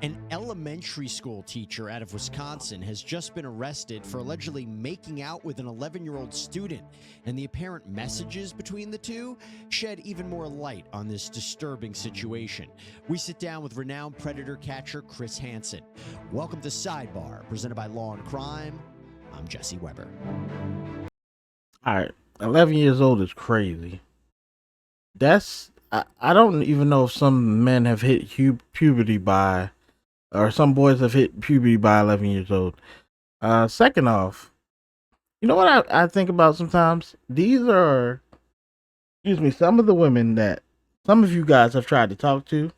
An elementary school teacher out of Wisconsin has just been arrested for allegedly making out with an 11-year-old student, and the apparent messages between the two shed even more light on this disturbing situation. We sit down with renowned predator catcher Chris Hansen. Welcome to Sidebar, presented by Law and Crime. I'm Jesse Weber. All right, 11 years old is crazy. I don't even know if some men have hit puberty by, or some boys have hit puberty by 11 years old. Second off, you know what I think about sometimes? These are, some of the women that some of you guys have tried to talk to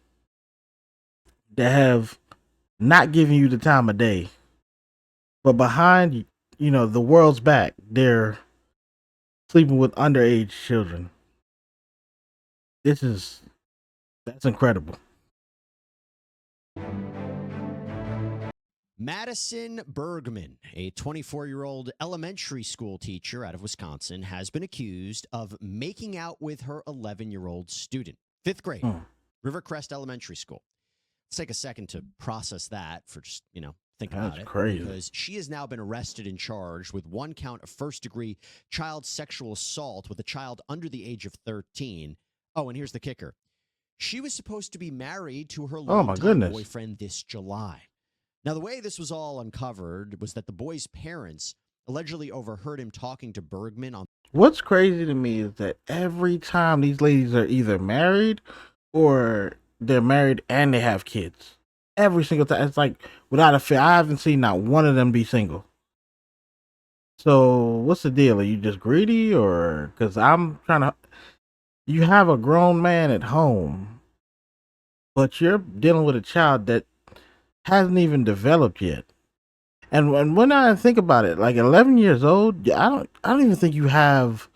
that have not given you the time of day, but behind, the world's back, they're sleeping with underage children. That's incredible. Madison Bergman, a 24-year-old elementary school teacher out of Wisconsin, has been accused of making out with her 11-year-old student. 5th grade, Rivercrest Elementary School. Let's take a second to process that for just, think about it. Crazy. Because she has now been arrested and charged with 1 count of first-degree child sexual assault with a child under the age of 13. Oh, and here's the kicker. She was supposed to be married to her longtime boyfriend this July. Now, the way this was all uncovered was that the boy's parents allegedly overheard him talking to Bergman on... What's crazy to me is that every time these ladies are either married or they're married and they have kids. Every single time. It's like, without a fail, I haven't seen not one of them be single. So, what's the deal? Are you just greedy, or... Because I'm trying to... You have a grown man at home, but you're dealing with a child that hasn't even developed yet. And when I think about it, like 11 years old, I don't even think you have...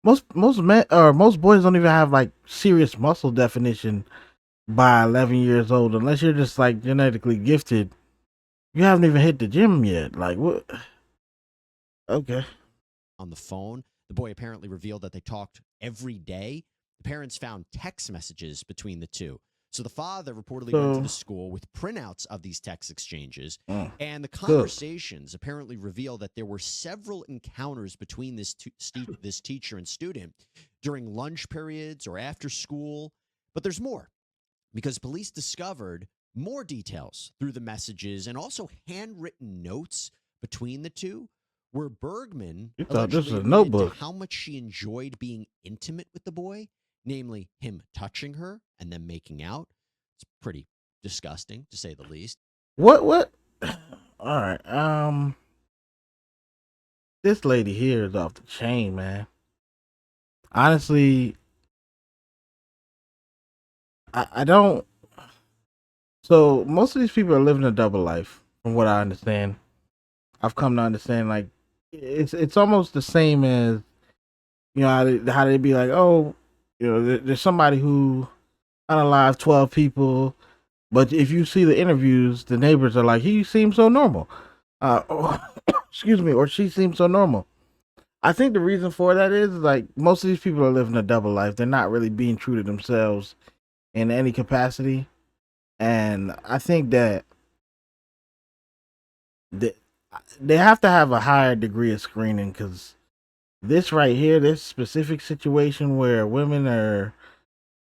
Most men or most boys don't even have like serious muscle definition by 11 years old, unless you're just like genetically gifted. You haven't even hit the gym yet. Like, what? Okay. On the phone, the boy apparently revealed that they talked every day. The parents found text messages between the two. So the father reportedly went to the school with printouts of these text exchanges, and the conversations apparently reveal that there were several encounters between this teacher and student during lunch periods or after school. But there's more, because police discovered more details through the messages and also handwritten notes between the two, where Bergman allegedly admitted to how much she enjoyed being intimate with the boy, namely him touching her and then making out. It's pretty disgusting, to say the least. What? All right. This lady here is off the chain, man. Honestly, I don't... So, most of these people are living a double life, from what I understand. I've come to understand, like, it's almost the same as, how they be like, oh, there's somebody who unalive 12 people, but if you see the interviews, the neighbors are like, he seems so normal. Excuse me, or she seems so normal. I think the reason for that is, like, most of these people are living a double life. They're not really being true to themselves in any capacity. And I think that they have to have a higher degree of screening, because this right here, this specific situation where women are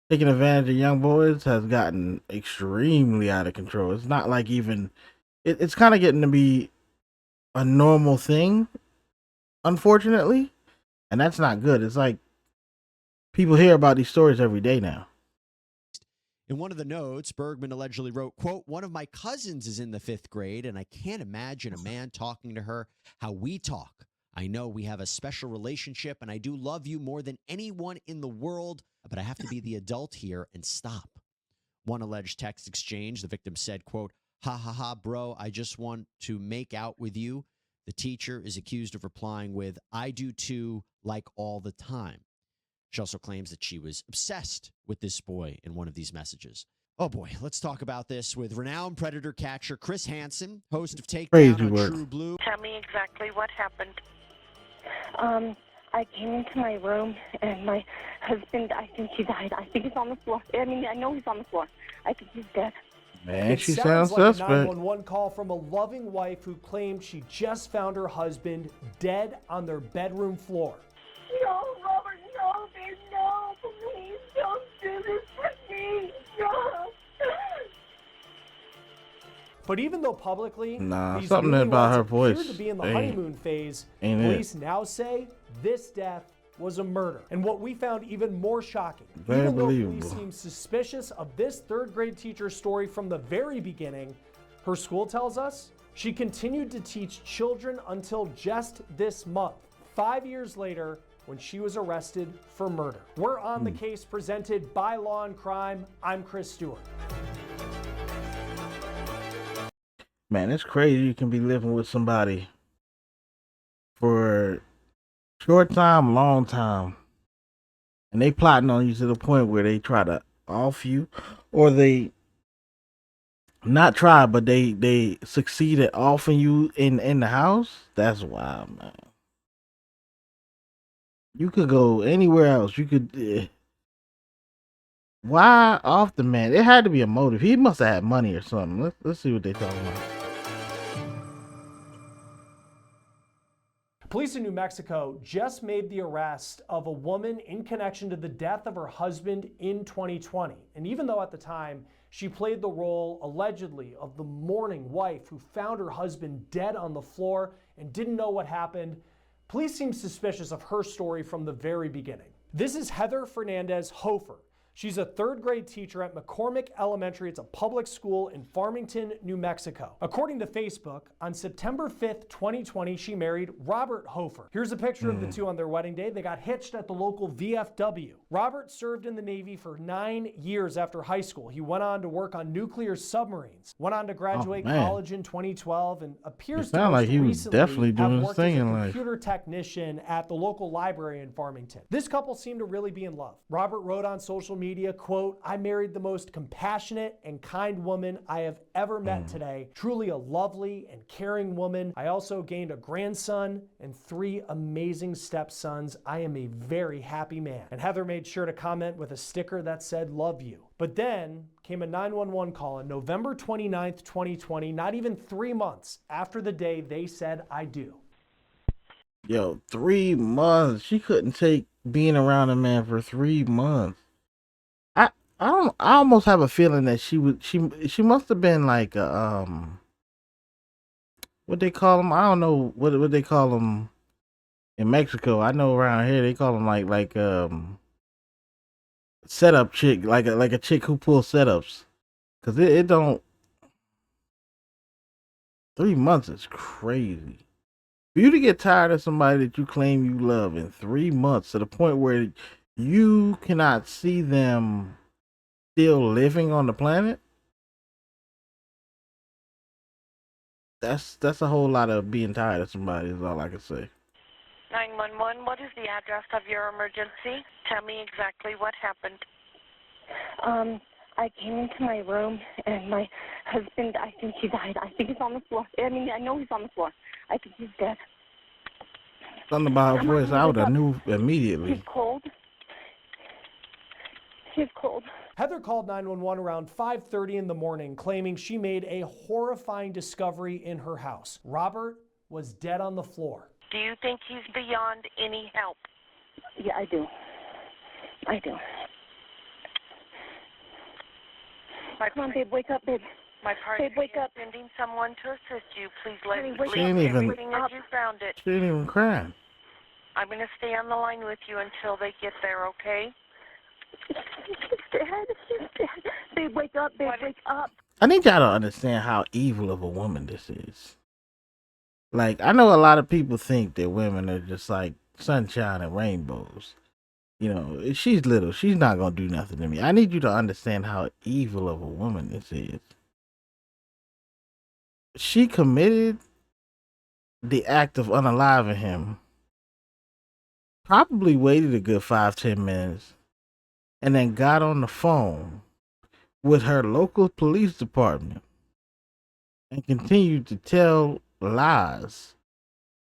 taking advantage of young boys, has gotten extremely out of control. It's not like even... It's kind of getting to be a normal thing, unfortunately. And that's not good. It's like people hear about these stories every day now. In one of the notes, Bergman allegedly wrote, quote, "One of my cousins is in the 5th grade, and I can't imagine a man talking to her how we talk. I know we have a special relationship, and I do love you more than anyone in the world, but I have to be the adult here and stop." One alleged text exchange, the victim said, quote, "Ha ha ha, bro, I just want to make out with you." The teacher is accused of replying with, "I do too, like all the time." She also claims that she was obsessed with this boy in one of these messages. Oh boy, let's talk about this with renowned predator catcher Chris Hansen, host of Takedown on True Blue. Tell me exactly what happened. I came into my room, and my husband, I think he died. I think he's on the floor. I mean, I know he's on the floor. I think he's dead. Man, It she sounds sounds like a suspect. 911 call from a loving wife who claimed she just found her husband dead on their bedroom floor. No, Robert, no, babe, no, please don't do this to me. No. But even though publicly Nah, these something about newlyweds her appeared voice to be in the ain't- honeymoon phase, ain't it. police now say this death was a murder. And what we found even more shocking, Very even though police believable. seem suspicious of this third grade teacher's story from the very beginning, her school tells us she continued to teach children until just this month, 5 years later, when she was arrested for murder. We're on the case presented by Law and Crime. I'm Chris Stewart. Man, it's crazy you can be living with somebody for short time, long time, and they plotting on you to the point where they try to off you, or they not try, but they succeed at offing you in the house. That's wild, man. You could go anywhere else. You could. Why off the man? It had to be a motive. He must have had money or something. Let's see what they talking about. Police in New Mexico just made the arrest of a woman in connection to the death of her husband in 2020. And even though at the time she played the role, allegedly, of the mourning wife who found her husband dead on the floor and didn't know what happened, police seem suspicious of her story from the very beginning. This is Heather Fernandez Hofer. She's a third grade teacher at McCormick Elementary. It's a public school in Farmington, New Mexico. According to Facebook, on September 5th, 2020, she married Robert Hofer. Here's a picture of the two on their wedding day. They got hitched at the local VFW. Robert served in the Navy for 9 years after high school. He went on to work on nuclear submarines, went on to graduate man. college in 2012, and appears It to sound most like he was recently definitely doing have his worked as thing a in life. computer technician at the local library in Farmington. This couple seemed to really be in love. Robert wrote on social media, quote, "I married the most compassionate and kind woman I have ever met today. Truly a lovely and caring woman. I also gained a grandson and 3 amazing stepsons. I am a very happy man." And Heather made sure to comment with a sticker that said, "Love you." But then came a 911 call on November 29th, 2020, not even 3 months after the day they said, "I do." Yo, 3 months. She couldn't take being around a man for 3 months. I don't. I almost have a feeling that she must have been like a, what they call them. I don't know what they call them in Mexico. I know around here they call them like setup chick, like a chick who pulls setups. Cause it don't. 3 months is crazy. For you to get tired of somebody that you claim you love in 3 months to the point where you cannot see them still living on the planet, that's a whole lot of being tired of somebody is all I can say. 911, what is the address of your emergency? Tell me exactly what happened. I came into my room and my husband, I think he died. I think he's on the floor. I mean, I know he's on the floor. I think he's dead. Something about her Come on, voice, I would have wake knew He's immediately. cold. He's cold. Heather called 911 around 5:30 in the morning, claiming she made a horrifying discovery in her house. Robert was dead on the floor. Do you think he's beyond any help? Yeah, I do. I do. Come on, babe, wake up, babe. My partner Babe, wake is up. sending someone to assist you. Please let Honey, me wake She ain't leave even- everything as you found it. She ain't even crying. I'm going to stay on the line with you until they get there, okay? He's dead. He's dead. Babe, wake up, babe, What is- wake up. I need y'all to understand how evil of a woman this is. Like, I know a lot of people think that women are just like sunshine and rainbows. You know, she's little. She's not going to do nothing to me. I need you to understand how evil of a woman this is. She committed the act of unaliving him, probably waited a good 5-10 minutes, and then got on the phone with her local police department and continued to tell lies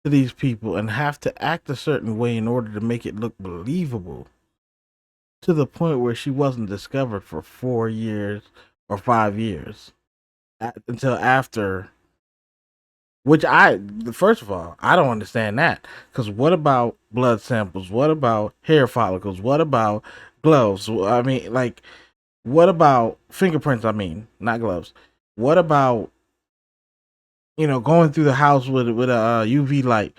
to these people and have to act a certain way in order to make it look believable, to the point where she wasn't discovered for 4 years or 5 years. until after. First of all, I don't understand that. Because what about blood samples? What about hair follicles? What about gloves? I mean, like, what about fingerprints? I mean, not gloves. What about, going through the house with a UV light?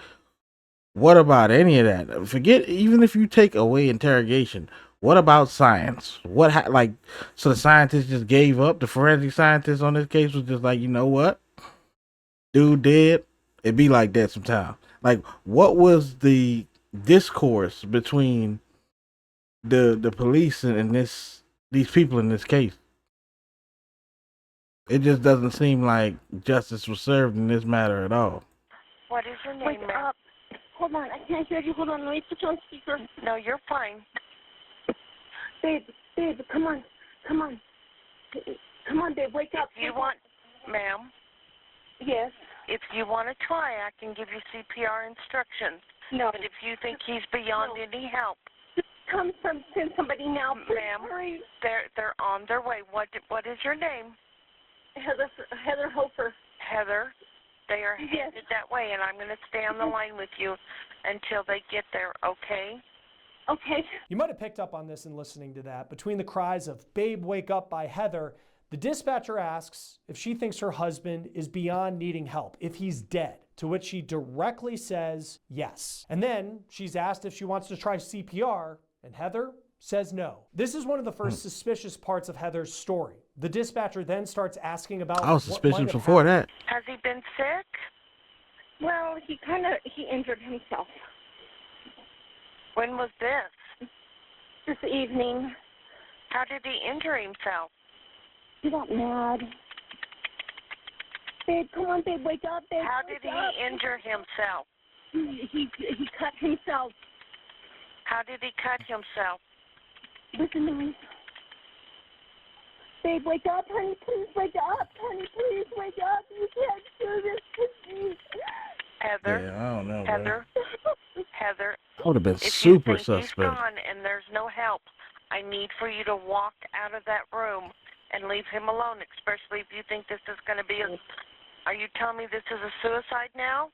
What about any of that? Forget, even if you take away interrogation. What about science? So the scientists just gave up. The forensic scientists on this case was just like, you know what? Dude dead. It be like that sometimes. Like, what was the discourse between the police and these people in this case? It just doesn't seem like justice was served in this matter at all. What is your Wake name, ma'am? up. Hold on, I can't hear you. Hold on, let me put you on speaker. No, you're fine. Babe, come on. Come on, babe, wake up. If you want, ma'am, Yes. if you want to try, I can give you CPR instructions. No. But if you think he's beyond any help, Send somebody now. Please ma'am, hurry. they're on their way. What is your name? Heather Hofer. Heather. They are Yes. headed that way, and I'm going to stay on the line with you until they get there, okay? Okay. You might have picked up on this in listening to that. Between the cries of "Babe, wake up" by Heather, the dispatcher asks if she thinks her husband is beyond needing help, if he's dead, to which she directly says yes. And then she's asked if she wants to try CPR, and Heather says no. This is one of the first suspicious parts of Heather's story. The dispatcher then starts asking about I was what might suspicious have before happened. that. Has he been sick? Well, he injured himself When was this? this evening. How did he injure himself? He got mad. Babe, come on, babe, wake up, babe. How did wake up. he injure himself? He cut himself. How did he cut himself? Listen to me. Babe, wake up, honey. Please wake up, honey. Please wake up. You can't do this to me. Heather, Yeah, I don't know, bro. Heather, I would have been if you super think he's suspect. gone and there's no help, I need for you to walk out of that room and leave him alone, especially if you think this is going to be Are you telling me this is a suicide now?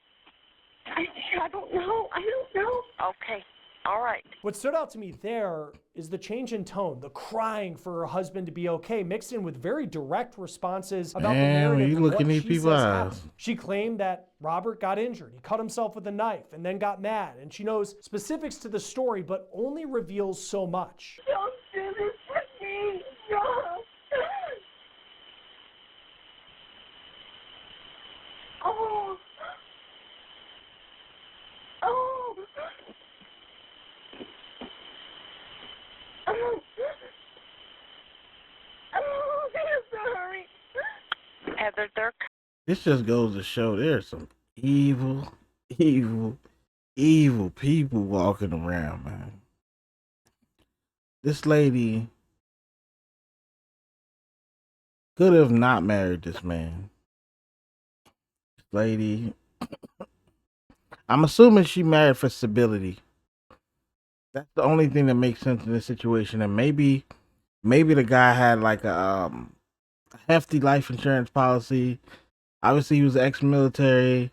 I don't know. Okay. All right. What stood out to me there is the change in tone, the crying for her husband to be okay, mixed in with very direct responses about the Man, narrative you of look what in these she people's says eyes. happened. She claimed that Robert got injured. He cut himself with a knife and then got mad. And she knows specifics to the story, but only reveals so much. Don't do this to me. Stop. Oh. Oh. Oh. Oh, sorry. Heather, they're This just goes to show there's some evil, evil, evil people walking around, man. This lady could have not married this man. This lady, I'm assuming she married for stability. That's the only thing that makes sense in this situation. And maybe the guy had like a hefty life insurance policy. Obviously, he was ex-military.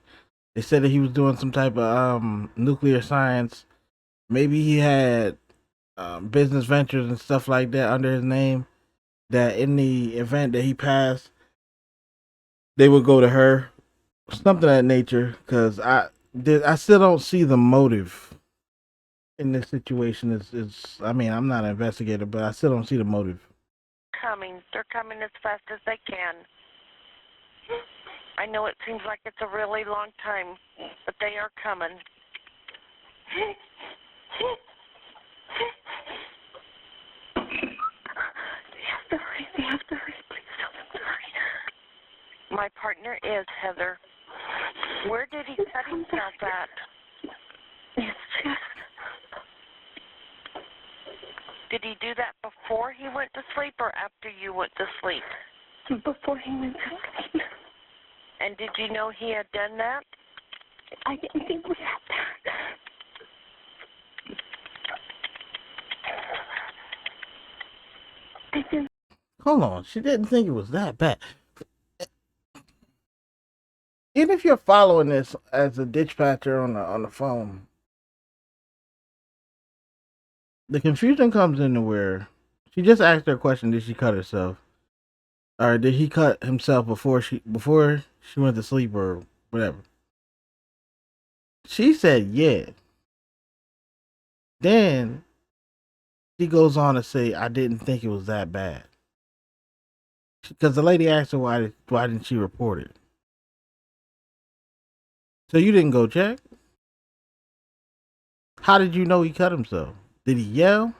They said that he was doing some type of nuclear science. Maybe he had business ventures and stuff like that under his name. That in the event that he passed, they would go to her, something of that nature. Because I still don't see the motive in this situation. I mean, I'm not an investigator, but I still don't see the motive. coming. They're coming as fast as they can. I know it seems like it's a really long time, but they are coming. They have to hurry. Please tell them to hurry. My partner is Heather. Where did he cut himself at? Did he do that before he went to sleep or after you went to sleep? Before he went to sleep. And did you know he had done that? I didn't think we had that. I didn't. Hold on, she didn't think it was that bad. even if you're following this as a dispatcher on the phone, the confusion comes into where she just asked her a question: did she cut herself, or did he cut himself before she went to sleep or whatever? She said yeah. Then she goes on to say, "I didn't think it was that bad," because the lady asked her why didn't she report it. So you didn't go check? How did you know he cut himself? Did he yell?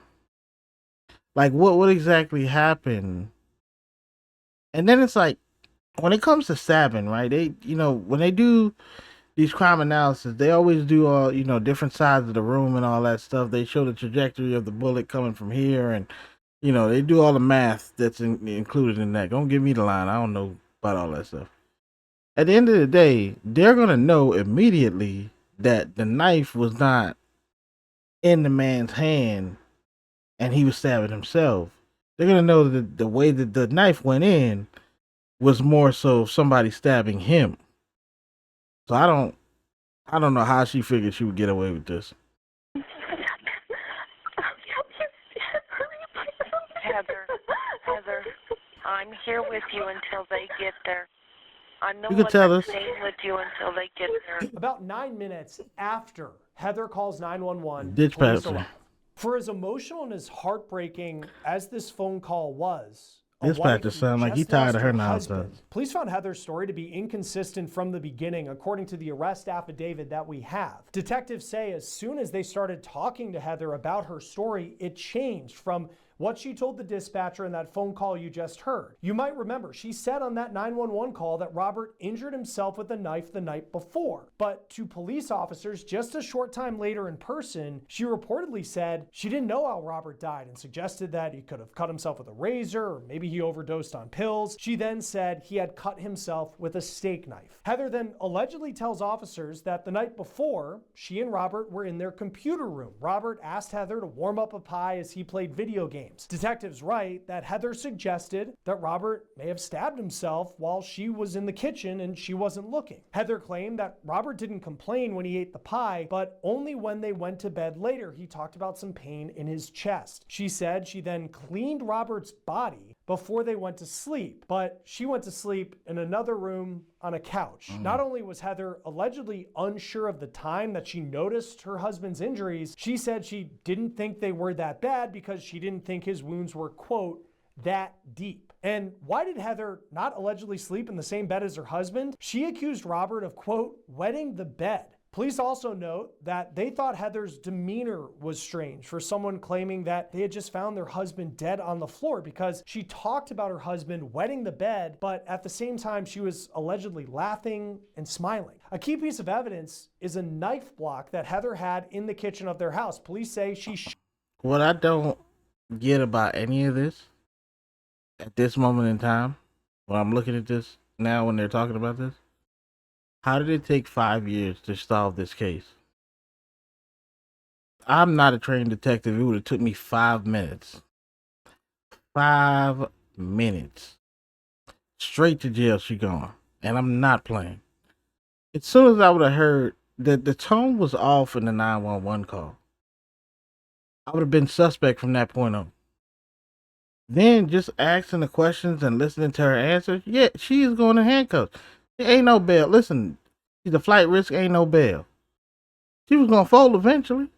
Like what exactly happened? And then it's like when it comes to stabbing, right? They when they do these crime analysis, they always do all different sides of the room and all that stuff. They show the trajectory of the bullet coming from here, and they do all the math that's included in that. Don't give me the line. I don't know about all that stuff. At the end of the day, they're gonna know immediately that the knife was not in the man's hand and he was stabbing himself. They're gonna know that the way that the knife went in was more so somebody stabbing him. So I don't know how she figured she would get away with this. Heather, I'm here with you until they get there. I'm the You can one tell that's us. staying with you until they get there. About 9 minutes after Heather calls 911, Ditch police passer. arrive. For as emotional and as heartbreaking as this phone call was, a Dispatcher wife who sound like he just tired lost of her husband, nonsense. police found Heather's story to be inconsistent from the beginning, according to the arrest affidavit that we have. Detectives say as soon as they started talking to Heather about her story, it changed from what she told the dispatcher in that phone call you just heard. You might remember she said on that 911 call that Robert injured himself with a knife the night before. But to police officers just a short time later in person, she reportedly said she didn't know how Robert died and suggested that he could have cut himself with a razor or maybe he overdosed on pills. She then said he had cut himself with a steak knife. Heather then allegedly tells officers that the night before, she and Robert were in their computer room. Robert asked Heather to warm up a pie as he played video games. Detectives write that Heather suggested that Robert may have stabbed himself while she was in the kitchen and she wasn't looking. Heather claimed that Robert didn't complain when he ate the pie, but only when they went to bed later he talked about some pain in his chest. She said she then cleaned Robert's body before they went to sleep, but she went to sleep in another room on a couch. Not only was Heather allegedly unsure of the time that she noticed her husband's injuries, she said she didn't think they were that bad because she didn't think his wounds were, quote, that deep. And why did Heather not allegedly sleep in the same bed as her husband? She accused Robert of, quote, wetting the bed. Police also note that they thought Heather's demeanor was strange for someone claiming that they had just found their husband dead on the floor because she talked about her husband wetting the bed, but at the same time she was allegedly laughing and smiling. A key piece of evidence is a knife block that Heather had in the kitchen of their house. Police say she What I don't get about any of this at this moment in time, when I'm looking at this now when they're talking about this, how did it take 5 years to solve this case? I'm not a trained detective. It would have took me 5 minutes. 5 minutes. Straight to jail she gone. And I'm not playing. As soon as I would have heard that the tone was off in the 911 call, I would have been suspect from that point on. Then just asking the questions and listening to her answers, yeah, she is going to handcuffs. There ain't no bail. Listen, the flight risk ain't no bail. She was going to fold eventually.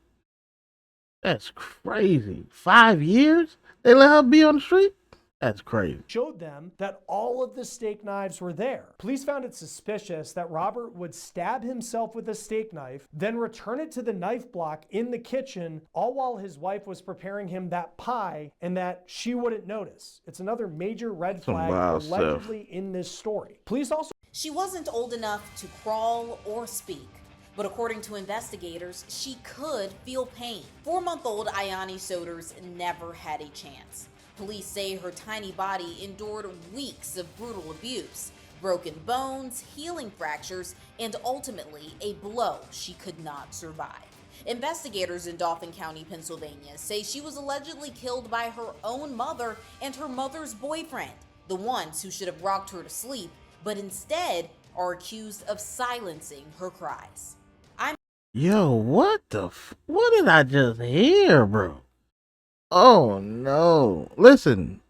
That's crazy. 5 years? They let her be on the street? That's crazy. showed them that all of the steak knives were there. Police found it suspicious that Robert would stab himself with a steak knife, then return it to the knife block in the kitchen, all while his wife was preparing him that pie and that she wouldn't notice. It's another major red flag allegedly in this story. Police also... She wasn't old enough to crawl or speak, but according to investigators, she could feel pain. 4-month-old Ayani Soders never had a chance. Police say her tiny body endured weeks of brutal abuse, broken bones, healing fractures, and ultimately a blow she could not survive. Investigators in Dauphin County, Pennsylvania say she was allegedly killed by her own mother and her mother's boyfriend, the ones who should have rocked her to sleep, but instead are accused of silencing her cries. Yo, what did I just hear, bro? Oh no. Listen,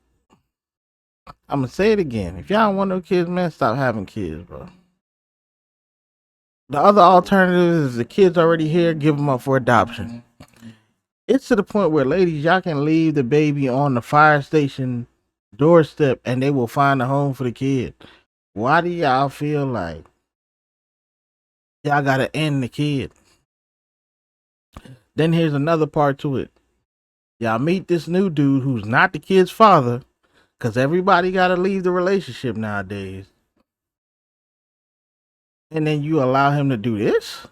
I'm gonna say it again. If y'all don't want no kids, man, stop having kids, bro. The other alternative is the kids already here, give them up for adoption. It's to the point where, ladies, y'all can leave the baby on the fire station doorstep and they will find a home for the kid. Why do y'all feel like y'all gotta end the kid? Then here's another part to it. Y'all meet this new dude who's not the kid's father, because everybody gotta leave the relationship nowadays. And then you allow him to do this?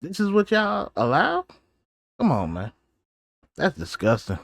This is what y'all allow? Come on, man. That's disgusting.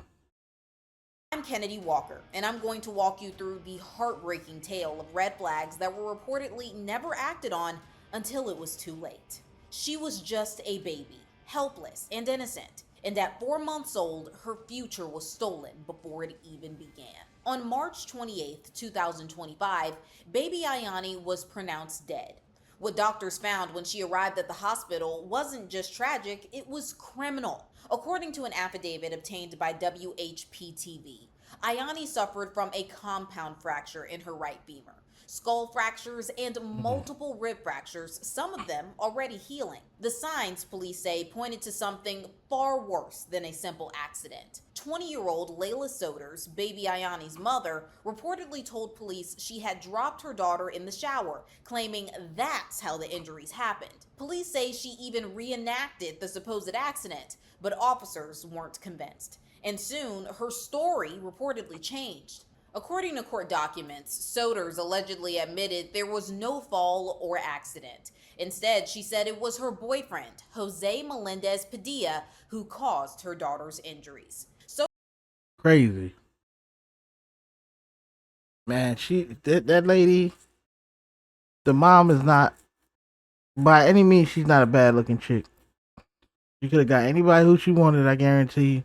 I'm Kennedy Walker, and I'm going to walk you through the heartbreaking tale of red flags that were reportedly never acted on until it was too late. She was just a baby, helpless and innocent, and at 4 months old, her future was stolen before it even began. On March 28, 2025, baby Ayani was pronounced dead. What doctors found when she arrived at the hospital wasn't just tragic, it was criminal. According to an affidavit obtained by WHP-TV, Ayani suffered from a compound fracture in her right femur, skull fractures, and multiple rib fractures, some of them already healing. The signs, police say, pointed to something far worse than a simple accident. 20-year-old Layla Soders, baby Ayani's mother, reportedly told police she had dropped her daughter in the shower, claiming that's how the injuries happened. Police say she even reenacted the supposed accident, but officers weren't convinced. And soon, her story reportedly changed. According to court documents, Soders allegedly admitted there was no fall or accident. Instead, she said it was her boyfriend, Jose Melendez Padilla, who caused her daughter's injuries. Crazy. Man, that lady, the mom is not, by any means, she's not a bad looking chick. She could have got anybody who she wanted, I guarantee.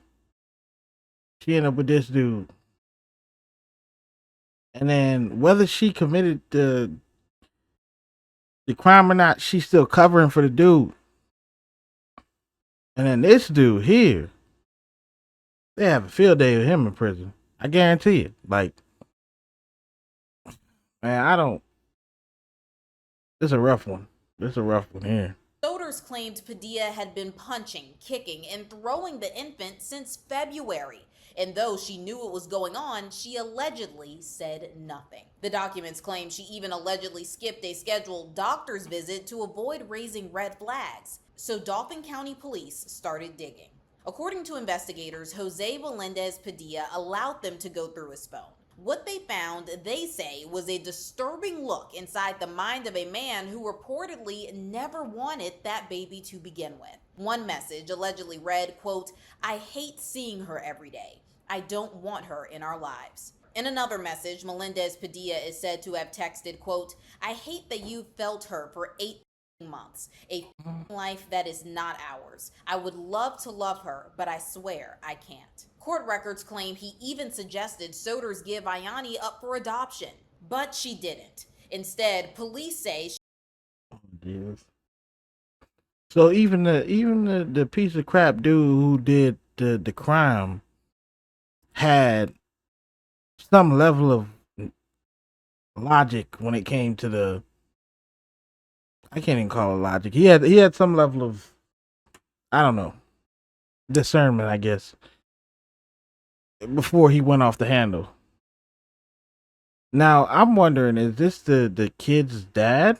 She ended up with this dude. And then whether she committed the crime or not, she's still covering for the dude. And then this dude here, they have a field day with him in prison. I guarantee it. Like, man, this is a rough one. This is a rough one here. Soders claimed Padilla had been punching, kicking, and throwing the infant since February. And though she knew what was going on, she allegedly said nothing. The documents claim she even allegedly skipped a scheduled doctor's visit to avoid raising red flags. So Dauphin County Police started digging. According to investigators, Jose Melendez Padilla allowed them to go through his phone. What they found, they say, was a disturbing look inside the mind of a man who reportedly never wanted that baby to begin with. One message allegedly read, quote, "I hate seeing her every day. I don't want her in our lives." In another message, Melendez Padilla is said to have texted, quote, "I hate that you felt her for 8 months, a life that is not ours. I would love to love her, but I swear I can't." Court records claim he even suggested Soders give Ayani up for adoption, but she didn't. Instead, police say So even the piece of crap dude who did the crime had some level of logic when it came to the, I can't even call it logic. He had some level of, I don't know, discernment, I guess, before he went off the handle. Now I'm wondering, is this the kid's dad,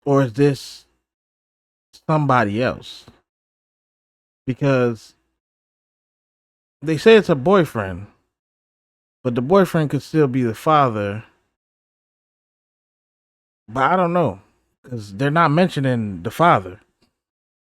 or is this somebody else? Because they say it's a boyfriend, but the boyfriend could still be the father. But I don't know, because they're not mentioning the father.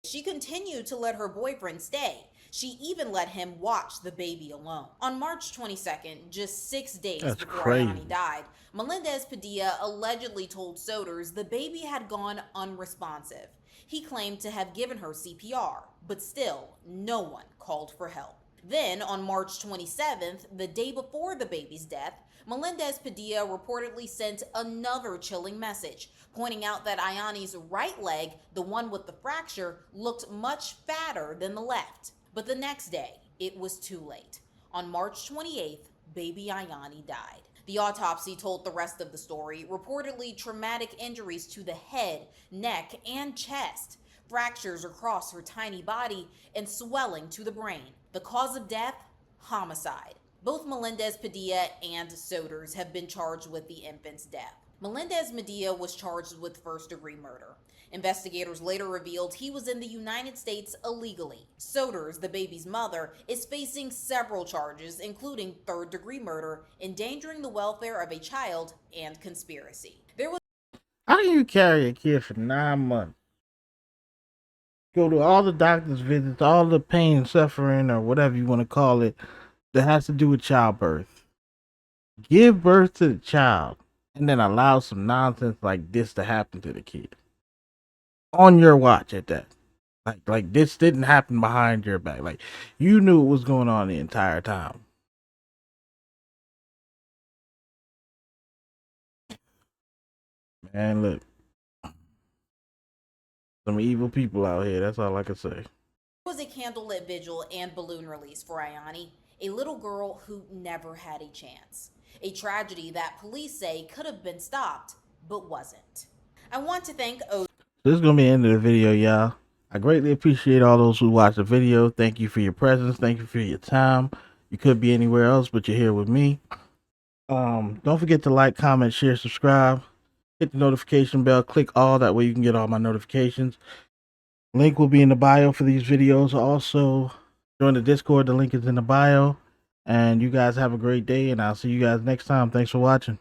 she continued to let her boyfriend stay. She even let him watch the baby alone. On March 22nd, just 6 days That's before crazy. Ayani died, Melendez Padilla allegedly told Soders the baby had gone unresponsive. He claimed to have given her CPR, but still, no one called for help. Then, on March 27th, the day before the baby's death, Melendez Padilla reportedly sent another chilling message, pointing out that Ayani's right leg, the one with the fracture, looked much fatter than the left. But the next day, it was too late. On March 28th, baby Ayani died. The autopsy told the rest of the story, reportedly traumatic injuries to the head, neck, and chest, fractures across her tiny body, and swelling to the brain. The cause of death? Homicide. Both Melendez Padilla and Soders have been charged with the infant's death. Melendez Padilla was charged with first-degree murder. Investigators later revealed he was in the United States illegally. Soders, the baby's mother, is facing several charges, including third-degree murder, endangering the welfare of a child, and conspiracy. How do you carry a kid for 9 months? Go to all the doctor's visits, all the pain, suffering, or whatever you want to call it, that has to do with childbirth. Give birth to the child, and then allow some nonsense like this to happen to the kid. On your watch at that. Like this didn't happen behind your back. Like, you knew what was going on the entire time. Man, look. Some evil people out here, that's all I can say. There was a candlelit vigil and balloon release for Ayani, a little girl who never had a chance. A tragedy that police say could have been stopped, but wasn't. I want to thank This is going to be the end of the video, y'all. I greatly appreciate all those who watched the video. Thank you for your presence. Thank you for your time. You could be anywhere else, but you're here with me. Don't forget to like, comment, share, subscribe. Hit the notification bell. Click all. That way you can get all my notifications. Link will be in the bio for these videos. Also, join the Discord. The link is in the bio. And you guys have a great day, and I'll see you guys next time. Thanks for watching.